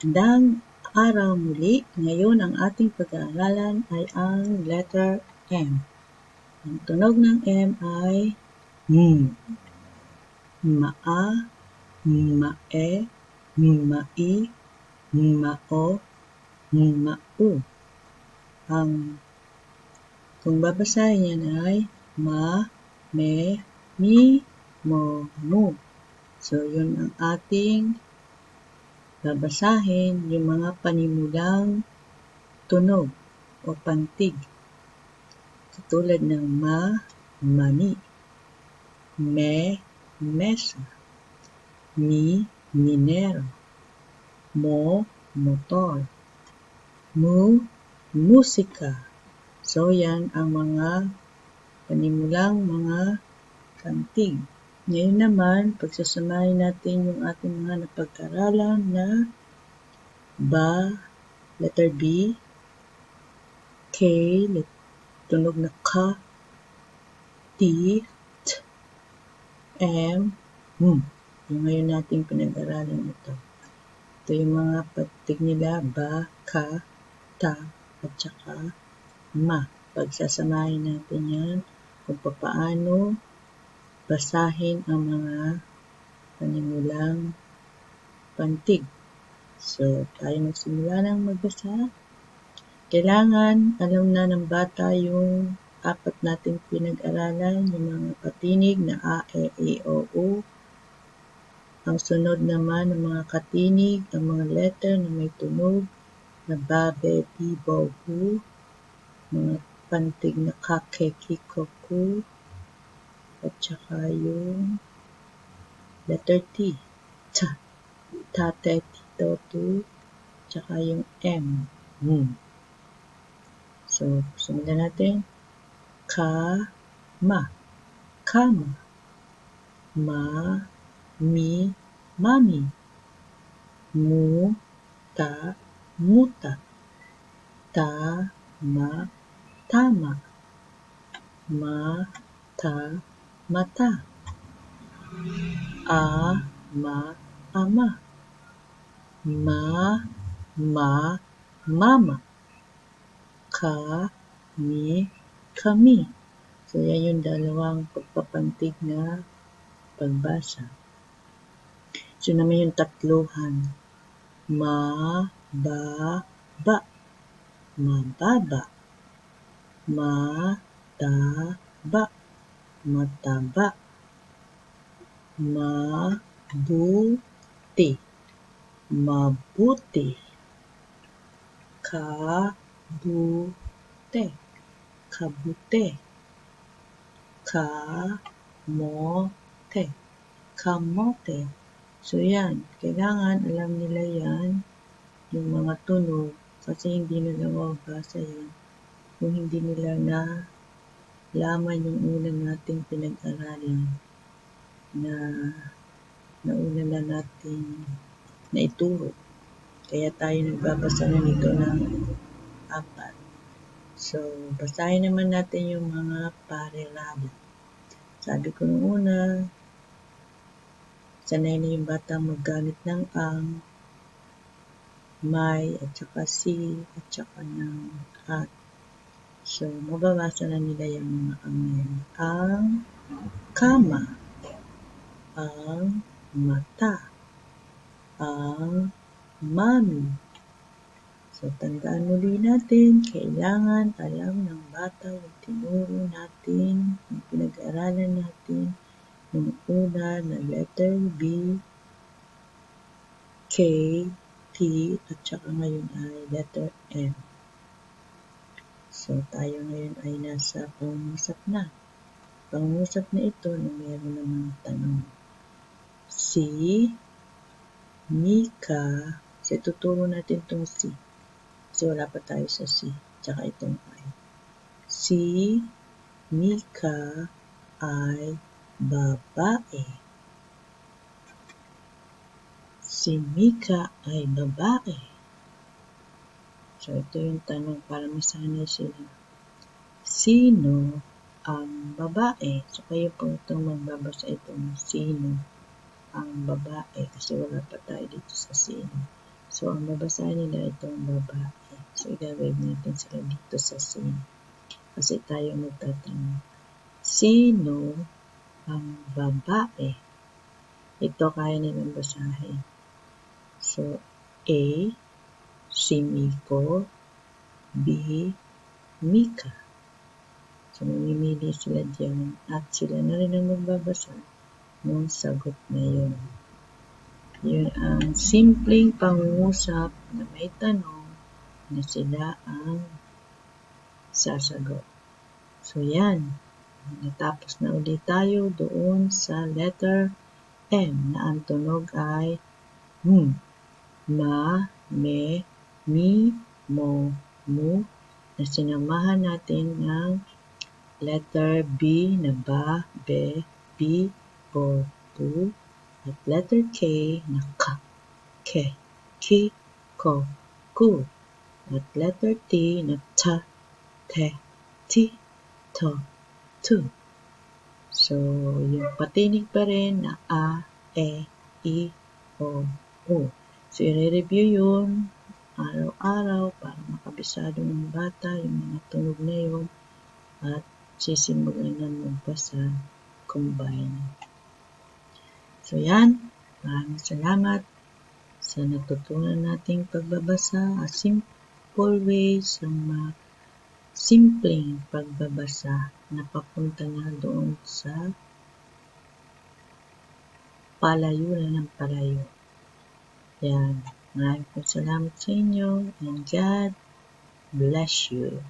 Magandang araw muli. Ngayon ang ating pag-aaralan ay ang letter M. Ang tunog ng M ay M. Ma-a, ma-e, ma-i, ma-o, ma-u. Kung babasahin yan ay ma, me, mi, mo, mu. So, yun ang ating babasahin, yung mga panimulang tunog o pantig. Katulad ng ma, mani, me, mesa, mi, minero, mo, motor, mu, musika. So, yan ang mga panimulang mga kantig. Ngayon naman, pagsasamahin natin yung ating mga napag-aralan na ba, letter B, K, tunog na ka, T, T, M, M. Yung ngayon nating pinag-aralan ito. Ito yung mga patig nila, ba, ka, ta, at saka ma. Pagsasamahin natin yan kung paano basahin ang mga panimulang pantig. So, tayo magsimula ng magbasa. Kailangan alam na ng bata yung apat nating pinag-aralan, yung mga patinig na a, e, i, o, u. Ang sunod naman ng mga katinig, ang mga letter na may tunog na ba, be, bi, bo, hu. Mga pantig na ka, ke, ki, ko, ku. At saka yung letter T, ta, tate, tito, tu. Tsaka yung M, M. So, sumundan natin. Ka, ma, kama. Ma, mi, mami. Mu, ta, muta. Ta, ma, tama. Ma, ta, mata. A, ma, ama. Ma, mama. Ka, mi, kami. So, yan yung dalawang pagpapantig na pagbasa. So, naman yung tatluhan. Ma, ba, ba. Mababa. Ma, ta, ba. Mataba. Mabuti. Mabuti. Kabute. Kabute. Kamote. Kamote. So, yan. Kailangan alam nila yan, yung mga tunog, kasi hindi nila mabasa yan kung hindi nila na laman yung una nating pinag-aralan na nauna na natin na ituro. Kaya tayo nagbabasa na nito ng apat. So, basahin naman natin yung mga parirabo. Sabi ko nung una, sanay na yung bata maggamit ng ang, may, at saka si, at saka ng at. So, mababasa na nila yung mga ang. Ang kama. Ang mata. Ang mami. So, tandaan muli natin, kailangan alam ng bata yung tinuro natin, yung pinag-aaralan natin, yung una na letter B, K, T, at saka ngayon ay letter M. So, tayo ngayon ay nasa pangusap na. Pangusap na ito na mayroon namang tanong. Si Mika, kasi tuturo natin itong si. Kasi wala pa tayo sa si, tsaka itong I. Si Mika ay babae. Si Mika ay babae. So, ito yung tanong para masanay sila. Sino ang babae? So, kayo po itong magbabasa itong sino ang babae kasi wala pa tayo dito sa sino. So, ang babasahin nila itong babae. So, igagawin natin sila dito sa scene. Kasi tayo magtatanong, sino ang babae? Ito kaya nilang basahin. So, A, si Miko, B, Mika. So, mamimili sila dyan at sila na rin ang magbabasa ng sagot na yun. Yun ang simpleng pangungusap na may tanong na sila ang sasagot. So, yan. Natapos na ulit tayo doon sa letter M na ang tunog ay ma, me, mi, mo, mu na sinamahan natin ng letter B na ba, be, bi, bo, bu at letter K na ka, ke, ki, ko, ku at letter T na ta, te, ti, to, tu. So, yung patinig pa rin na a, e, i, o, u. So, i-review yun araw-araw para makabisado ng bata yung mga tunog na yun at sisimulan na magbasa combine. So, yan. Maraming salamat sa natutunan nating pagbabasa, a simple way sa simpleng pagbabasa na papunta na doon sa palayo na ng palayo. Yan. Maraming salamat sa inyo and God bless you.